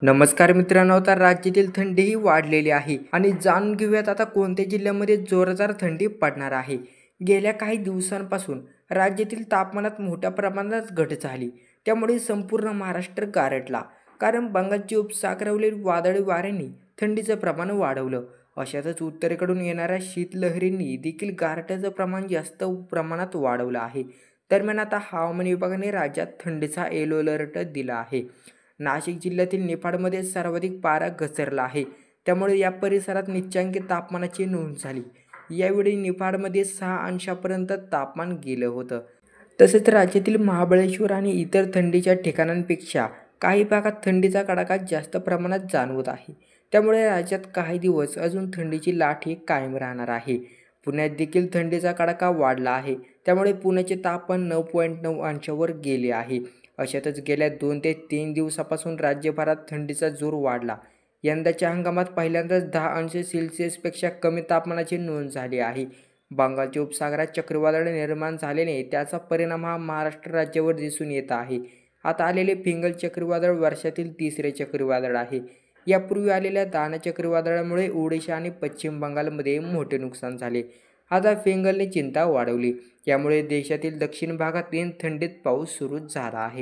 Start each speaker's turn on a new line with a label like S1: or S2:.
S1: नमस्कार मित्रांनो, तर राज्यातील थंडीही वाढलेली आहे आणि जाणून घेऊयात आता कोणत्या जिल्ह्यामध्ये जोरदार थंडी पडणार आहे. गेल्या काही दिवसांपासून राज्यातील तापमानात मोठ्या प्रमाणात घट झाली. त्यामुळे संपूर्ण महाराष्ट्र गारठला. कारण बंगालची उपसागरावरील वादळी वाऱ्यांनी थंडीचं प्रमाण वाढवलं. अशातच उत्तरेकडून येणाऱ्या शीतलहरींनी देखील गारठ्याचं प्रमाण जास्त प्रमाणात वाढवलं आहे. दरम्यान आता हवामान विभागाने राज्यात थंडीचा येलो अलर्ट दिला आहे. नाशिक जिल्ह्यातील निफाडमध्ये सर्वाधिक पारा घसरला आहे. त्यामुळे या परिसरात निचांकी तापमानाची नोंद झाली. यावेळी निफाडमध्ये 6 अंशापर्यंत तापमान गेलं होतं. तसेच राज्यातील महाबळेश्वर आणि इतर थंडीच्या ठिकाणांपेक्षा काही भागात थंडीचा कडाका जास्त प्रमाणात जाणवत आहे. त्यामुळे राज्यात काही दिवस अजून थंडीची लाट ही कायम राहणार आहे. पुण्यात देखील थंडीचा कडाका वाढला आहे. त्यामुळे पुण्याचे तापमान 9.9 अंशावर गेले आहे. अशातच गेल्या 2 ते 3 दिवसापासून राज्यभरात थंडीचा जोर वाढला. यंदाच्या हंगामात पहिल्यांदाच 10 अंश सेल्सिअसपेक्षा कमी तापमानाची नोंद झाली आहे. बंगालच्या उपसागरात चक्रीवादळ निर्माण झाल्याने त्याचा परिणाम हा महाराष्ट्र राज्यावर दिसून येत आहे. आता आलेले फिंगल चक्रीवादळ वर्षातील तिसरे चक्रीवादळ आहे. यापूर्वी आलेल्या दाना चक्रीवादळामुळे ओडिशा आणि पश्चिम बंगालमध्ये मोठे नुकसान झाले. आता फिंगलने चिंता वाढवली. यामुळे देशातील दक्षिण भागात थंडीत पाऊस सुरू झाला आहे.